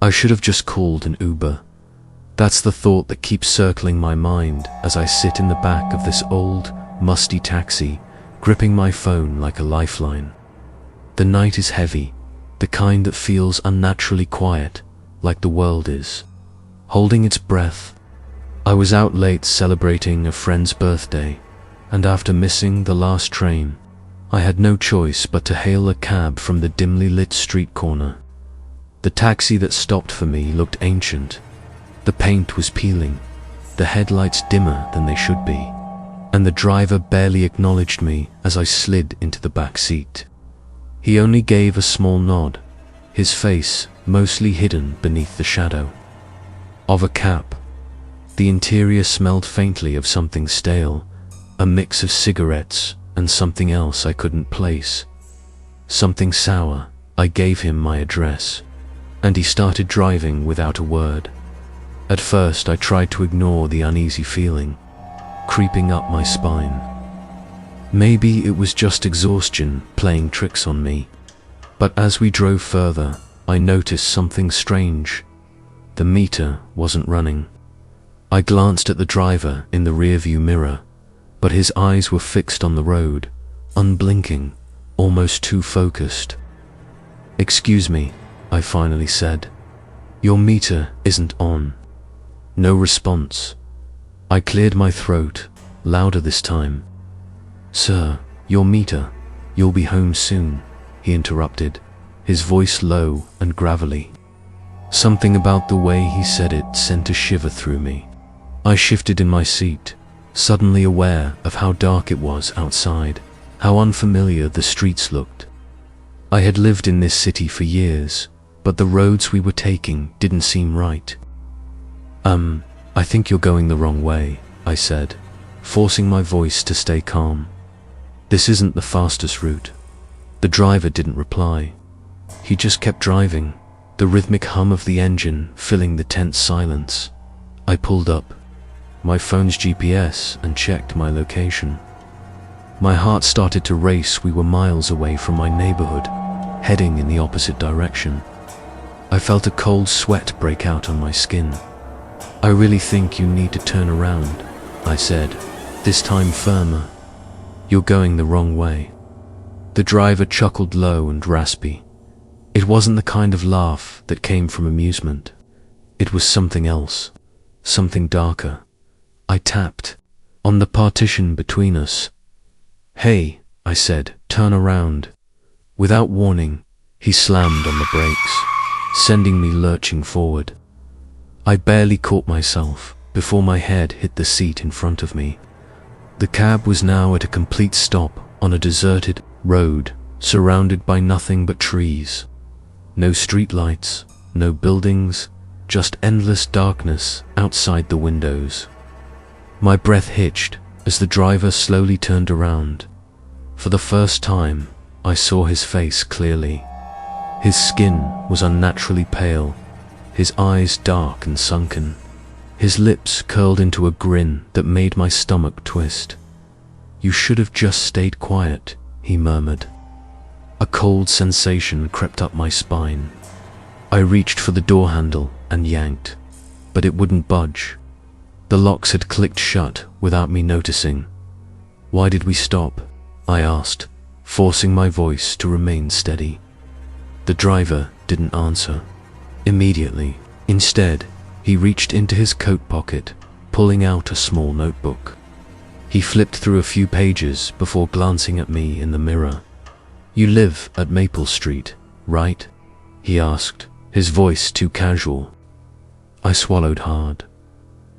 I should have just called an Uber. That's the thought that keeps circling my mind as I sit in the back of this old, musty taxi, gripping my phone like a lifeline. The night is heavy, the kind that feels unnaturally quiet, like the world is, holding its breath. I was out late celebrating a friend's birthday, and after missing the last train, I had no choice but to hail a cab from the dimly lit street corner. The taxi that stopped for me looked ancient. The paint was peeling, the headlights dimmer than they should be, and the driver barely acknowledged me as I slid into the back seat. He only gave a small nod, his face mostly hidden beneath the shadow of a cap. The interior smelled faintly of something stale, a mix of cigarettes and something else I couldn't place. Something sour. I gave him my address, and he started driving without a word. At first I tried to ignore the uneasy feeling creeping up my spine. Maybe it was just exhaustion playing tricks on me. But as we drove further, I noticed something strange. The meter wasn't running. I glanced at the driver in the rearview mirror, but his eyes were fixed on the road, unblinking, almost too focused. "Excuse me," I finally said. "Your meter isn't on." No response. I cleared my throat, louder this time. "Sir, your meter. You'll be home soon," he interrupted, his voice low and gravelly. Something about the way he said it sent a shiver through me. I shifted in my seat, suddenly aware of how dark it was outside, how unfamiliar the streets looked. I had lived in this city for years, but the roads we were taking didn't seem right. I think you're going the wrong way," I said, forcing my voice to stay calm. "This isn't the fastest route." The driver didn't reply. He just kept driving, the rhythmic hum of the engine filling the tense silence. I pulled up, my phone's GPS, and checked my location. My heart started to race. We were miles away from my neighborhood, heading in the opposite direction. I felt a cold sweat break out on my skin. "I really think you need to turn around," I said, this time firmer. "You're going the wrong way." The driver chuckled low and raspy. It wasn't the kind of laugh that came from amusement. It was something else, something darker. I tapped on the partition between us. "Hey," I said, "turn around." Without warning, he slammed on the brakes, sending me lurching forward. I barely caught myself before my head hit the seat in front of me. The cab was now at a complete stop on a deserted road, surrounded by nothing but trees. No streetlights, no buildings, just endless darkness outside the windows. My breath hitched as the driver slowly turned around. For the first time, I saw his face clearly. His skin was unnaturally pale, his eyes dark and sunken, his lips curled into a grin that made my stomach twist. "You should have just stayed quiet," he murmured. A cold sensation crept up my spine. I reached for the door handle and yanked, but it wouldn't budge. The locks had clicked shut without me noticing. "Why did we stop?" I asked, forcing my voice to remain steady. The driver didn't answer immediately. Instead, he reached into his coat pocket, pulling out a small notebook. He flipped through a few pages before glancing at me in the mirror. "You live at Maple Street, right?" he asked, his voice too casual. I swallowed hard.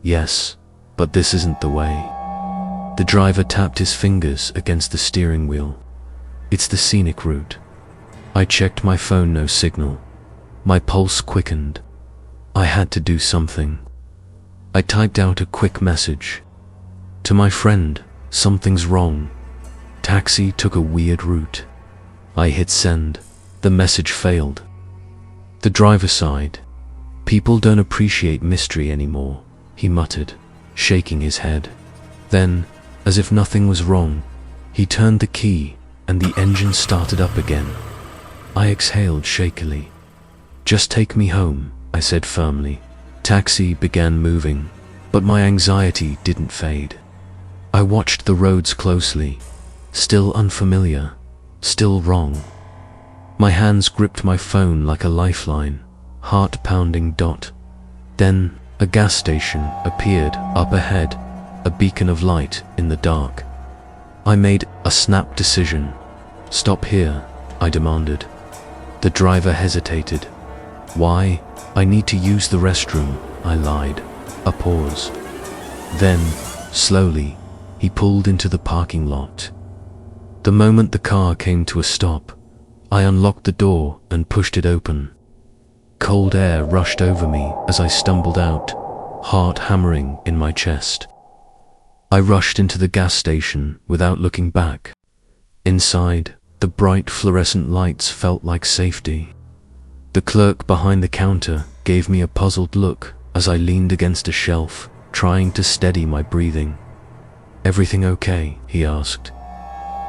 "Yes, but this isn't the way." The driver tapped his fingers against the steering wheel. "It's the scenic route." I checked my phone, no signal. My pulse quickened. I had to do something. I typed out a quick message. "To my friend, something's wrong. Taxi took a weird route." I hit send. The message failed. The driver sighed. "People don't appreciate mystery anymore," he muttered, shaking his head. Then, as if nothing was wrong, he turned the key and the engine started up again. I exhaled shakily. "Just take me home," I said firmly. Taxi began moving, but my anxiety didn't fade. I watched the roads closely, still unfamiliar, still wrong. My hands gripped my phone like a lifeline, heart-pounding dot. Then a gas station appeared up ahead, a beacon of light in the dark. I made a snap decision. "Stop here," I demanded. The driver hesitated. "Why?" "I need to use the restroom," I lied. A pause. Then, slowly, he pulled into the parking lot. The moment the car came to a stop, I unlocked the door and pushed it open. Cold air rushed over me as I stumbled out, heart hammering in my chest. I rushed into the gas station without looking back. Inside, the bright fluorescent lights felt like safety. The clerk behind the counter gave me a puzzled look as I leaned against a shelf, trying to steady my breathing. "Everything okay?" he asked.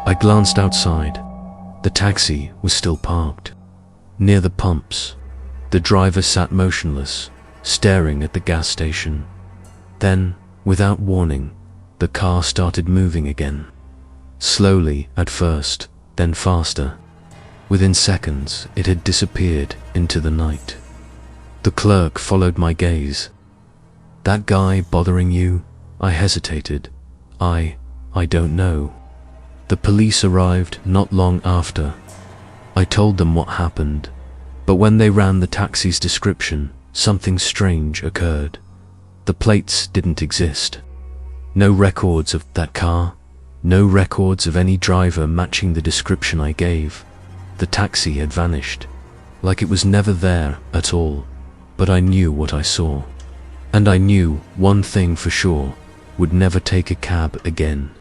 I glanced outside. The taxi was still parked. Near the pumps, the driver sat motionless, staring at the gas station. Then, without warning, the car started moving again. Slowly at first, then faster. Within seconds, it had disappeared into the night. The clerk followed my gaze. "That guy bothering you?" I hesitated. I don't know." The police arrived not long after. I told them what happened, but when they ran the taxi's description, something strange occurred. The plates didn't exist. No records of that car, no records of any driver matching the description I gave. The taxi had vanished, like it was never there at all. But I knew what I saw. And I knew one thing for sure: would never take a cab again.